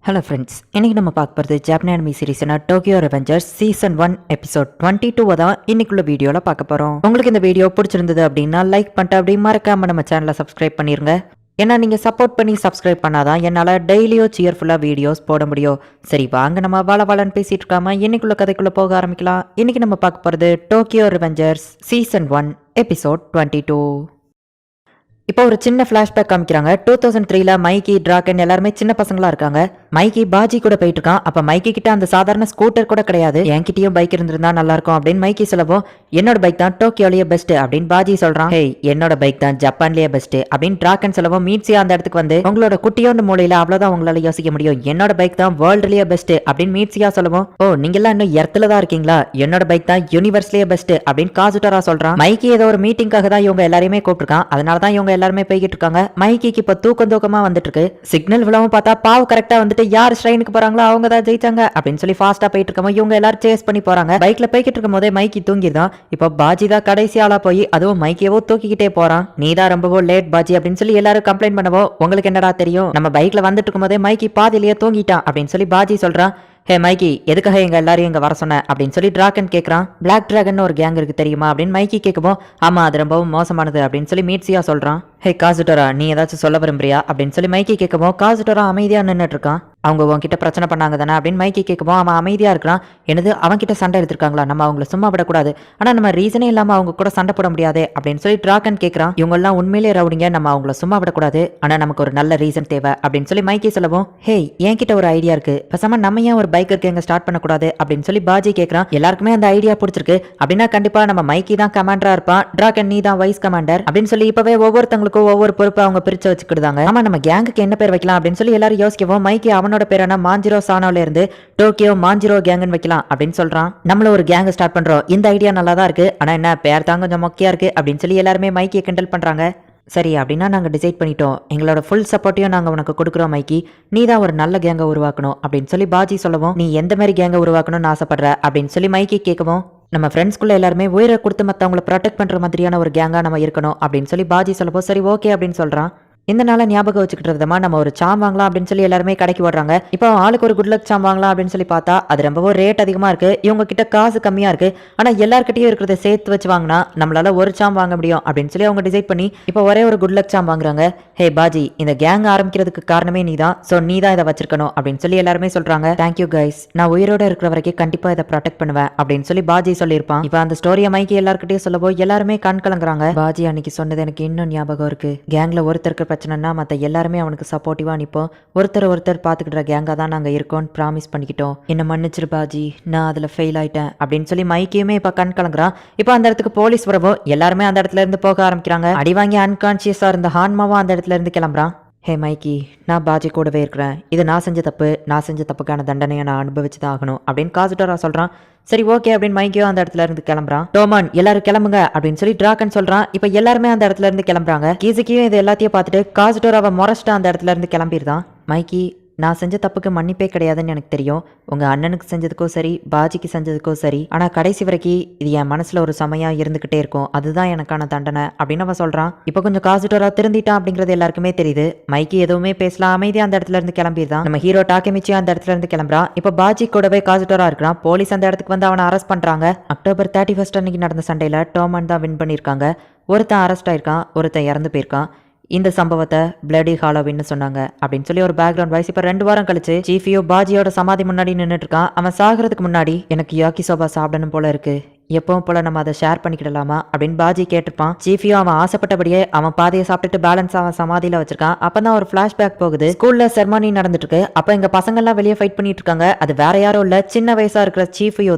Hello friends, இன்றைக்கி நம்ம பார்க்க போகிறது ஜாப்பனீஸ் அனிமி சீரிஸ்னா டோக்கியோ ரெவெஞ்சர்ஸ் சீசன் 1 எபிசோட் 22 தான் இன்னைக்குள்ள வீடியோவில் பார்க்க போகிறோம். உங்களுக்கு இந்த வீடியோ பிடிச்சிருந்தது அப்படின்னா லைக் பண்ணிட்டு அப்படி மறக்காம நம்ம சேனலை சப்ஸ்கிரைப் பண்ணிருங்க. ஏன்னா நீங்கள் சப்போர்ட் பண்ணி சப்ஸ்கிரைப் பண்ணாதான் என்னால் டெய்லியும் சியர்ஃபுல்லாக வீடியோஸ் போட முடியும். சரி வாங்க நம்ம வாழன்னு பேசிட்டு இருக்காம இன்னைக்குள்ள கதைக்குள்ளே போக ஆரம்பிக்கலாம். இன்னைக்கு நம்ம பார்க்க போகிறது டோக்கியோ ரெவெஞ்சர்ஸ் சீசன் 1 எபிசோட் 22. இப்போ ஒரு சின்ன ஃப்ளாஷ்பேக் காமிக்கிறாங்க. 2003ல மைக்கி டிராகன் எல்லாருமே சின்ன பசங்களா இருக்காங்க. மைக்கி பாஜி கூட போயிட்டு இருக்கான். அப்ப மைக்கி கிட்ட அந்த சாதாரண ஸ்கூட்டர் கூட கிடையாது. என்கிட்டயும் பைக் இருந்திருந்தா நல்லா இருக்கும் அப்படின்னு மைக்கி சொல்லவும், என்னோட பைக் தான் டோக்கியோலயே பெஸ்ட் அப்படின்னு பாஜி சொல்றான். ஹே, என்னோட பைக் தான் ஜப்பான்லயே பெஸ்ட் அப்படின்னு டிராகன் சொல்லவும், மீட்சியா அந்த இடத்துக்கு வந்து உங்களோட குட்டியோண்டு மூலையில அவ்வளவுதான் உங்களால யோசிக்க முடியும், என்னோட பைக் தான் வேர்ல்ட்லயே பெஸ்ட் அப்படின்னு மீட்சியா சொல்லவும், ஓ நீங்க எல்லாம் இன்னும் எர்த்துல தான் இருக்கீங்களா, என்னோட பைக் தான் யூனிவர்ஸ்லயே பெஸ்ட் அப்படின்னு காசுட்டரா சொல்றான். மைக்கி ஏதோ ஒரு மீட்டிங்காக தான் இவங்க எல்லாரையுமே கூப்பிட்டுருக்கான். அதனாலதான் இவங்க எல்லாருமே போய்கிட்டு இருக்காங்க. மைக்கிக்கு இப்ப தூக்கமா வந்துட்டு இருக்கு. சிக்னல் விழவும் பார்த்தா பாவ் கரெக்டா வந்துட்டு யார் ஸ்ட்ரெயினுக்கு போறாங்களோ அவங்க தான் ஜெயிச்சாங்க அப்படின்னு சொல்லி ஃபாஸ்டா போயிட்டு இருக்கோம். இவங்க எல்லாரும் சேஸ் பண்ணி போறாங்க. பைக்ல போய்கிட்டு இருக்கும் போதே மைக்கி தூங்கிதான். இப்போ பாஜி தான் கடைசி ஆளா போய் அதுவும் மைக்கியவோ தூக்கிக்கிட்டே போறான். நீதான் ரொம்பவோ லேட் பாஜி அப்படின்னு சொல்லி எல்லாரும் கம்ப்ளைண்ட் பண்ணவோ, உங்களுக்கு என்னடா தெரியும், நம்ம பைக்ல வந்துட்டு இருக்கும் போதே மைக்கி பாதிலேயே தூங்கிட்டான் அப்படின்னு சொல்லி பாஜி சொல்றான். ஹே மைக்கி, எதுக்காக எங்க எல்லாரையும் இங்க வர சொன்ன அப்படின்னு சொல்லி டிராகன் கேட்கறான். பிளாக் டிராகன் ஒரு கேங் இருக்கு தெரியுமா அப்படின்னு மைக்கி கேட்கவும், ஆமா அது ரொம்பவும் மோசமானது அப்படின்னு சொல்லி மீட்சியா சொல்றான். ஹே காசுட்டோரா, நீ ஏதாச்சும் சொல்ல விரும்புறியா அப்படின்னு சொல்லி மைக்கி கேட்கவும், காசுட்டோரா அமைதியா நின்றுட்டு இருக்கான். அவங்க உன்கிட்ட பிரச்சனை பண்ணாங்க தானே அப்படின்னு மைக்கி கேட்கவும், அவன் அமைதியா இருக்கிறான். எனது அவன்கிட்ட சண்டை எடுத்திருக்காங்களா, நம்ம அவங்கள சும்மா விடக்கூடாது, ஆனா நம்ம ரீசனே இல்லாம அவங்க கூட சண்டை போட முடியாது அப்படின்னு சொல்லி டிராகன் கேட்கறான். இவங்க எல்லாம் உண்மையிலே ரவுடிங்க, நம்ம அவங்கள சும்மா விடக்கூடாது, ஆனா நமக்கு ஒரு நல்ல ரீசன் தேவை அப்படின்னு சொல்லி மைக்கி சொல்லவும், ஹே என்கிட்ட ஒரு ஐடியா இருக்கு, பேசாம நம்ம ஏன் ஒரு பைக் இருக்கு எங்க ஸ்டார்ட் பண்ணக்கூடாது அப்படின்னு சொல்லி பாஜி கேட்கறான். எல்லாருக்குமே அந்த ஐடியா பிடிச்சிருக்கு. அப்படின்னா கண்டிப்பா நம்ம மைக்கி தான் கமாண்டரா இருப்பான், டிராகன் நீ தான் வைஸ் கமாண்டர் அப்படின்னு சொல்லி இப்பவே ஒவ்வொருத்தங்களுக்கும் ஒவ்வொரு பொறுப்பை அவங்க பிரிச்சு வச்சுக்கிட்டாங்க. ஆமா நம்ம கேங்குக்கு என்ன பேர் வைக்கலாம் அப்படின்னு சொல்லி எல்லாரும் யோசிக்கவும், மைக்கி அவனோட பேரான மாஞ்சிரோ சானோல இருந்து டோக்கியோ மாஞ்சிரோ கேங்னு வைக்கலாம் அப்படின்னு சொல்றான். நம்மள ஒரு கேங் ஸ்டார்ட் பண்றோம், இந்த ஐடியா நல்லா தான் இருக்கு, ஆனா என்ன பேர் தான் கொஞ்சம் மொக்கையா இருக்கு அப்படின்னு சொல்லி எல்லாருமே மைக்கியை கிண்டல் பண்றாங்க. சரி அப்படின்னா நாங்கள் டிசைட் பண்ணிட்டோம், எங்களோட ஃபுல் சப்போர்ட்டையும் நாங்கள் உனக்கு கொடுக்குறோம் மைக்கி, நீ தான் ஒரு நல்ல கேங்கை உருவாக்கணும் அப்படின்னு சொல்லி பாஜி சொல்லவும், நீ எந்த மாதிரி கேங்கை உருவாக்கணும்னு ஆசைப்படுற அப்படின்னு சொல்லி மைக்கி கேட்கவும், நம்ம ஃப்ரெண்ட்ஸ்குள்ள எல்லாருமே உயிரை கொடுத்து மற்றவங்களை ப்ரொடெக்ட் பண்ற மாதிரியான ஒரு கேங்கா நம்ம இருக்கணும் அப்படின்னு சொல்லி பாஜி சொல்லவும், சரி ஓகே அப்படின்னு சொல்றான். இந்த நாளை ஞாபகம் வச்சுக்கிட்ட விதமா நம்ம ஒரு சாம் வாங்கலாம் அப்படின்னு சொல்லி எல்லாருமே கடைக்கு ஓடுறாங்க. இப்போ ஆளுக்கு ஒரு குட் லக் சாம் வாங்கலாம் அப்படின்னு சொல்லி பார்த்தா அது ரொம்பவும் ரேட் அதிகமா இருக்கு. இவங்க கிட்ட காசு கம்மியா இருக்கு. ஆனா எல்லார்கிட்டயும் இருக்கிறத சேர்த்து வச்சு வாங்கினா நம்மளால ஒரு சாம் வாங்க முடியும் அப்படின்னு சொல்லி அவங்க டிசைட் பண்ணி இப்போ ஒரே ஒரு குட் லக் சாம் வாங்குறாங்க. ஹே பாஜி, இந்த கேங் ஆரம்பிக்கிறதுக்கு காரணமே நீ தான், சோ நீ தான் இதை வச்சிருக்கணும் அப்படின்னு சொல்லி எல்லாருமே சொல்றாங்க. தேங்க்யூ கைஸ், நான் உயிரோட இருக்கிற வரைக்கும் கண்டிப்பா இதை ப்ரொடெக்ட் பண்ணுவேன் அப்படின்னு சொல்லி பாஜி சொல்லியிருப்பான். இப்போ அந்த ஸ்டோரியை மைக்கி எல்லார்கிட்டயும் சொல்லவோ எல்லாருமே கண் கலங்குறாங்க. பாஜி அன்னைக்கு சொன்னது எனக்கு இன்னும் ஞாபகம் இருக்கு. கேங்ல ஒருத்தருக்கு பிரச்சனைனா மற்ற எல்லாருமே அவனுக்கு சப்போர்ட்டிவா நிற்போம், ஒருத்தர் பார்த்துக்கிற கேங்கா தான் நாங்க இருக்கோம் ப்ராமிஸ் பண்ணிக்கிட்டோம், என்ன மன்னிச்சிரு பாஜி, நான் அதுல ஃபெயில் ஆயிட்டேன் அப்படின்னு சொல்லி மைக்கியுமே இப்ப கண் கலங்குறான். இப்போ அந்த இடத்துக்கு போலீஸ் வரவோ எல்லாருமே அந்த இடத்துல இருந்து போக ஆரம்பிக்கிறாங்க. அடி வாங்கி அன்கான்சியஸா இருந்த ஹான்மாவும் அந்த இடத்துல இருந்து கிளம்புறான். ஹே மைக்கி, நான் பாஜி கூடவே இருக்கிறேன், இது நான் செஞ்ச தப்புக்கான தண்டனையை நான் அனுபவிச்சு தான் ஆகணும் அப்படின்னு காசுட்டோரா சொல்றான். சரி ஓகே அப்படின்னு மைக்கியோ அந்த இடத்துல இருந்து கிளம்புறான். டோமான் எல்லாரும் கிளம்புங்க அப்படின்னு சொல்லி டிராகன் சொல்றான். இப்ப எல்லாருமே அந்த இடத்துல இருந்து கிளம்புறாங்க. கீசுக்கியும் இது எல்லாத்தையும் பார்த்துட்டு காசுட்டோராவை முறைச்சிட்டு அந்த இடத்துல இருந்து கிளம்பிடுதான். மைக்கி, நான் செஞ்ச தப்புக்கு மன்னிப்பே கிடையாதுன்னு எனக்கு தெரியும், உங்க அண்ணனுக்கு செஞ்சதுக்கும் சரி பாஜிக்கு செஞ்சதுக்கும் சரி, ஆனா கடைசி வரைக்கும் இது என் மனசுல ஒரு சமயா இருந்துகிட்டே இருக்கும், அதுதான் எனக்கான தண்டனை அப்படின்னு அவன் சொல்றான். இப்ப கொஞ்சம் காசுட்டோரா திருந்திட்டான் அப்படிங்கிறது எல்லாருக்குமே தெரியுது. மைக்கி எதுவுமே பேசலாம், அமைதியா அந்த இடத்துல இருந்து கிளம்பிடுதான். நம்ம ஹீரோ டாக்கெமிச்சியா அந்த இடத்துல இருந்து கிளம்புறான். இப்ப பாஜி கூடவே காசுட்டோரா இருக்கிறான். போலீஸ் அந்த இடத்துக்கு வந்து அவனை அரெஸ்ட் பண்றாங்க. அக்டோபர் 31 அன்னைக்கு நடந்த சண்டையில டோமன் தான் வின் பண்ணிருக்காங்க. ஒருத்தன் அரெஸ்ட் ஆயிருக்கான், ஒருத்தன் இறந்து போயிருக்கான். இந்த சம்பவத்தை பிளடி ஹாலோவின்னு சொன்னாங்க அப்படின்னு சொல்லி ஒரு பேக்ரவுண்ட் வாய்ஸ். இப்ப 2 வாரம் கழிச்சு சீஃபியோ பாஜியோட சமாதி முன்னாடி நின்றுட்டு இருக்கான். அவன் சாகிறதுக்கு முன்னாடி எனக்கு யாக்கி சோபா சாப்பிடணும் போல இருக்கு, எப்பவும் போல நம்ம அதை ஷேர் பண்ணிக்கிடலாமா அப்படின்னு பாஜி கேட்டிருப்பான். சீஃபியோ அவன் ஆசைப்பட்டபடியே அவன் பாதையை சாப்பிட்டுட்டு பேலன்ஸ் அவன் சமாதியில வச்சிருக்கான். அப்பதான் ஒரு பிளாஷ்பேக் போகுது. ஸ்கூல்ல செர்மனி நடந்துட்டு இருக்கு. அப்ப எங்க பசங்க எல்லாம் வெளியே ஃபைட் பண்ணிட்டு இருக்காங்க. அது வேற யாரும் இல்ல, சின்ன வயசா இருக்கிற சீஃபியோ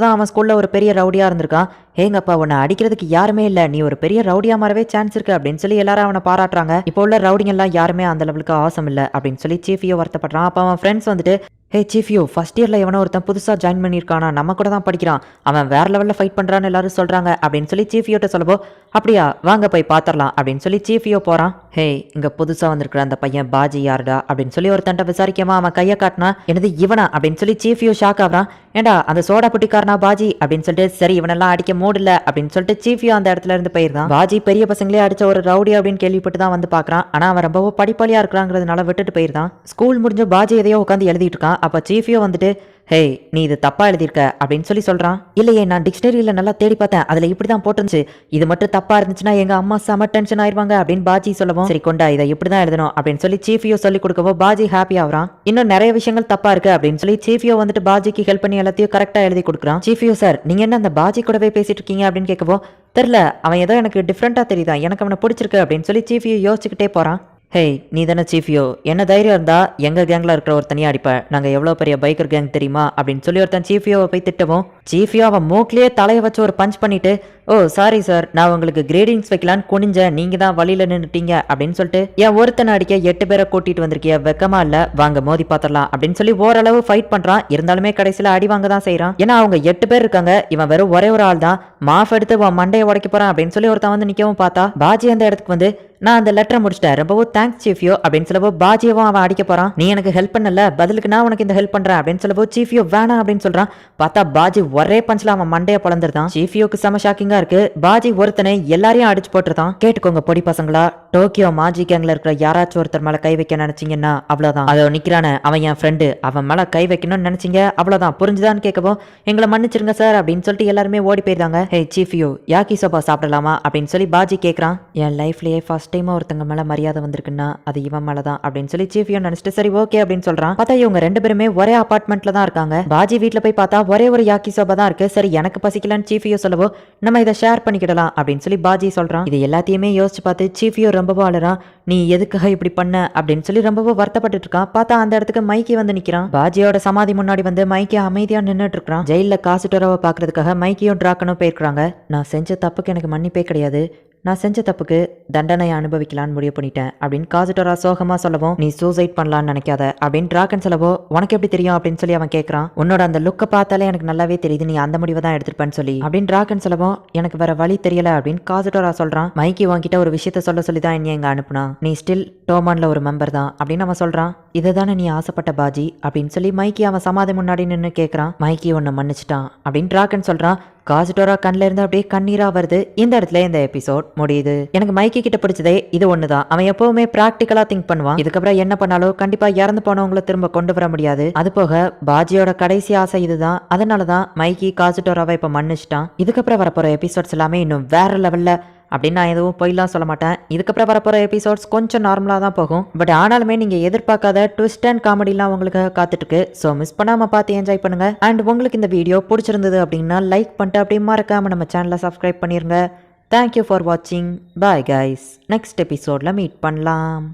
தான் அவன் ஸ்கூல்ல ஒரு பெரிய ரவுடியா இருந்திருக்கான். ஏங்கப்பா உன்னை அடிக்கிறதுக்கு யாருமே இல்ல, நீ ஒரு பெரிய ரவுடியா மாறவே சான்ஸ் இருக்கு அப்படின்னு சொல்லி எல்லாரும் அவனை பாராட்டுறாங்க. இப்போ உள்ள ரவுடிங்க எல்லாம் யாருமே அந்த லெவலுக்கு ஆசம் இல்ல அப்படின்னு சொல்லி சீஃபியோ வருத்தப்படுறான். அப்ப அவன் ஃப்ரெண்ட்ஸ் வந்துட்டு, ஹே சீஃப் யூ, ஃபர்ஸ்ட் இயர்ல எவனோ ஒருத்தன் புதுசா ஜாயின் பண்ணியிருக்கானா, நம்ம கூட தான் படிக்கிறான், அவன் வேற லெவல்ல ஃபைட் பண்றான்னு எல்லாரும் சொல்றாங்க அப்படின்னு சொல்லி சீஃப் யூட்ட சொல்லவோ, அப்படியா வாங்க போய் பாத்திரலாம் அப்படின்னு சொல்லி சீஃப் யூ போறான். ஹே, இங்க புதுசா வந்திருக்கிற அந்த பையன் பாஜி யாருடா அப்படின்னு சொல்லி ஒருத்தன்ட்ட விசாரிக்காம அவன் கையை காட்டினா, எனது இவனா அப்படின்னு சொல்லி சீஃப் யூ ஷாக் ஆகுறான். ஏண்டா அந்த சோடா புட்டிக்காரனா பாஜி அப்படின்னு சொல்லிட்டு, சரி இவனெல்லாம் அடிக்க மூடல அப்படின்னு சொல்லிட்டு சீஃப் யூ அந்த இடத்துல இருந்து போயிருந்தான். பாஜி பெரிய பசங்களே அடிச்ச ஒரு ரவுடி அப்படின்னு கேள்விப்பட்டு தான் வந்து பாக்குறான். ஆனா அவன் ரொம்ப படிப்பாளியா இருக்கிறாங்கிறதுனால விட்டுட்டு போயிருந்தான். ஸ்கூல் முடிஞ்ச பாஜி எதையோ உட்காந்து எழுதிட்டு இருக்கான். அப்ப சீஃப் யூ வந்துட்டு, ஹே நீ இது தப்பா எழுதியிருக்க அப்படின்னு சொல்லி சொல்றான். இல்லையே, நான் டிக்ஷனரியில நல்லா தேடி பார்த்தேன், அதுல இப்படிதான் போட்டுருந்துச்சு, இது மட்டும் தப்பா இருந்துச்சுன்னா எங்க அம்மா செம டென்ஷன் ஆயிருவாங்க அப்படின்னு பாஜி சொல்லவும், சரி கொண்டா இதை இப்படிதான் எழுதணும் அப்படின்னு சொல்லி சீஃப் யூ சொல்லி கொடுக்கவோ பாஜி ஹாப்பி ஆகுறான். இன்னும் நிறைய விஷயங்கள் தப்பா இருக்கு அப்படின்னு சொல்லி சீஃப் யூ வந்துட்டு பாஜிக்கு ஹெல்ப் பண்ணி எல்லாத்தையும் கரெக்டா எழுதி கொடுக்குறான். சீஃப் யூ சார், நீங்க என்ன அந்த பாஜி கூடவே பேசிட்டு இருக்கீங்க அப்படின்னு கேட்கவோ, தெரியல அவன் ஏதோ எனக்கு டிஃப்ரெண்டா தெரியுதான், எனக்கு அவனை பிடிச்சிருக்கு அப்படின்னு சொல்லி சீஃப் யூ யோசிச்சுக்கிட்டே போறான். ஹே, நீ தானே சீஃப் யூ, என்ன தைரியம் இருந்தா எங்க கேங்ல இருக்கிற ஒரு தனியா அடிப்ப, நாங்க எவ்வளவு பெரிய பைக்கர் கேங் தெரியுமா அப்படின்னு சொல்லி ஒருத்தன் சீஃப் யூவை போய் திட்டவும், சீஃப் யூ அவன் மூக்கிலேயே தலையை வச்சு ஒரு பஞ்ச் பண்ணிட்டு, ஓ சாரி சார், நான் உங்களுக்கு கிரேடிங்ஸ் வைக்கலான்னு குனிஞ்சேன், நீங்க தான் வழியில நின்னுட்டீங்க அப்படின்னு சொல்லிட்டு, என் ஒருத்தனை அடிக்க 8 பேரை கூட்டிட்டு வந்திருக்கிய, வெக்கமா இல்ல, வாங்க மோதி பாத்திரலாம் அப்படின்னு சொல்லி ஓரளவு ஃபைட் பண்றான். இருந்தாலுமே கடைசியில அடி வாங்க தான் செய்யறான். ஏன்னா அவங்க 8 பேர் இருக்காங்க, இவன் வெறும் ஒரே ஒரு ஆள் தான். மாஃப் எடுத்து உன் மண்டையை உடைக்க போறான் அப்படின்னு சொல்லி ஒருத்தன் வந்து நிக்கவும் பார்த்தா, பாஜி அந்த இடத்துக்கு வந்து, நான் அந்த லெட்டரை முடிச்சிட்டேன், ரொம்பவும் தேங்க்ஸ் சீஃப் யூ அப்படின்னு சொல்லவோ பாஜியவும் அவன் அடிக்க போறான். நீ எனக்கு ஹெல்ப் பண்ணல, பதிலுக்கு நான் உனக்கு இந்த ஹெல்ப் பண்றேன் அப்படின்னு சொல்லவோ சீஃப் யூ வேணாம் அப்படின்னு சொல்றான். பார்த்தா பாஜி ஒரே பஞ்சில அவன் மண்டையை பொளந்துருதான். சீஃப் யூக்கு செம ஷாக்கிங்கா இருக்கு. பாஜி ஒருத்தனை எல்லாரையும் அடிச்சு போட்டுருதான். கேட்டுக்கோங்க பொடி பசங்களா, டோக்கியோ மாஜி கேங்ல இருக்கிற யாராச்சும் ஒருத்தர் மேல கை வைக்க நினைச்சீங்கன்னா அவ்வளவுதான், அதோ நிக்கிறானே அவன் என் ஃப்ரெண்டு, அவன் மேல கை வைக்கணும்னு நினைச்சீங்க அவ்வளவுதான், புரிஞ்சுதான்னு கேட்கவும், எங்களை மன்னிச்சிருங்க சார் அப்படின்னு சொல்லிட்டு எல்லாருமே ஓடி போயிருந்தாங்க. ஹே சீஃப் யூ, யாக்கி சோபா சாப்பிடலாமா அப்படின்னு சொல்லி பாஜி கேட்கறான். என் லைஃப்லயே ஃபர்ஸ்ட் டைம் ஒருத்தங்க மேல மரியாதை வந்திருக்குன்னா அது இவன் மேலதான் அப்படின்னு சொல்லி சீஃப் யூ நினைச்சிட்டு சரி ஓகே அப்படின்னு சொல்றான். பார்த்தா இவங்க 2 பேருமே ஒரே அபார்ட்மெண்ட்ல தான் இருக்காங்க. பாஜி வீட்டுல போய் பார்த்தா ஒரே ஒரு யாக்கி சோபா தான் இருக்கு. சரி எனக்கு பசிக்கலன்னு சீஃப் யூ சொல்லவோ, நம்ம இதை ஷேர் பண்ணிக்கிடலாம் அப்படின்னு சொல்லி பாஜி சொல்றான். இது எல்லாத்தையுமே யோசிச்சு பார்த்து சீஃப் யூ ரொம்பவும் அழறான். நீ எதுக்காக இப்படி பண்ண அப்படின்னு சொல்லி ரொம்பவும் வருத்தப்பட்டு இருக்கான். பார்த்தா அந்த இடத்துக்கு மைக்கி வந்து நிக்கிறான். பாஜியோட சமாதி முன்னாடி வந்து மைக்கி அமைதியா நின்னுட்டு இருக்கான். ஜெயில காசுட்டரவை பாக்குறதுக்காக மைக்கியும் டிராக்கனும் போயிருக்காங்க. நான் செஞ்ச தப்புக்கு எனக்கு மன்னிப்பே கிடையாது, நான் செஞ்ச தப்புக்கு தண்டனை அனுபவிக்கலான்னு முடிவு பண்ணிட்டேன் அப்படின்னு காசுட்டோரா சோகமா சொல்லவும், நீ சூசைட் பண்ணலான்னு நினைக்காத அப்படின்னு டிராகன் சொல்லவோ, உனக்கு எப்படி தெரியும் அப்படின்னு சொல்லி அவன் கேட்கறான். உன்னோட அந்த லுக்கை பார்த்தாலே எனக்கு நல்லாவே தெரியுது நீ அந்த முடிவை தான் எடுத்துருப்பேன்னு சொல்லி அப்படின்னு டிராகன் சொல்லவும், எனக்கு வேற வழி தெரியல அப்படின்னு காசுட்டோரா சொல்றான். மைக்கி உன்கிட்ட ஒரு விஷயத்த சொல்லி தான் என்னை எங்க அனுப்புனா, நீ ஸ்டில் டோமான்ல ஒரு மெம்பர் தான் அப்படின்னு அவன் சொல்றான். இதை தானே நீ ஆசைப்பட்ட பாஜி அப்படின்னு சொல்லி மைக்கி அவன் சமாதி முன்னாடி நின்று கேட்கறான். மைக்கி உன்னை மன்னிச்சிட்டான் அப்படின்னு டிராகன் சொல்றான். காசுட்டோரா கண்ணில இருந்து அப்படியே கண்ணீரா வருது. இந்த இடத்துல இந்த எபிசோட் முடியுது. எனக்கு மைக்கி கிட்ட பிடிச்சதே இது ஒண்ணுதான், அவன் எப்பவுமே பிராக்டிக்கலா திங்க் பண்ணுவான். இதுக்கப்புறம் என்ன பண்ணாலும் கண்டிப்பா இறந்து போனவங்களை திரும்ப கொண்டு வர முடியாது. அது போக பாஜியோட கடைசி ஆசை இதுதான். அதனாலதான் மைக்கி காசுட்டோராவை இப்ப மன்னிச்சிட்டான். இதுக்கப்புறம் வரப்போற எபிசோட்ஸ் எல்லாமே இன்னும் வேற லெவல்ல அப்படின்னு நான் எதுவும் பொய்லாம் சொல்ல மாட்டேன். இதுக்கப்புறம் வரப்போகிற எபிசோட்ஸ் கொஞ்சம் நார்மலாக தான் போகும். பட் ஆனாலுமே நீங்கள் எதிர்பார்க்காத ட்விஸ்ட் அண்ட் காமெடிலாம் உங்களுக்கு காத்துட்ருக்கு. ஸோ மிஸ் பண்ணாமல் பார்த்து என்ஜாய் பண்ணுங்கள். அண்ட் உங்களுக்கு இந்த வீடியோ பிடிச்சிருந்தது அப்படின்னா லைக் பண்ணிட்டு அப்படியே மறக்காமல் நம்ம சேனலை சப்ஸ்கிரைப் பண்ணிடுங்க. தேங்க்யூ ஃபார் வாட்சிங். Bye guys. நெக்ஸ்ட் எபிசோடில் மீட் பண்ணலாம்.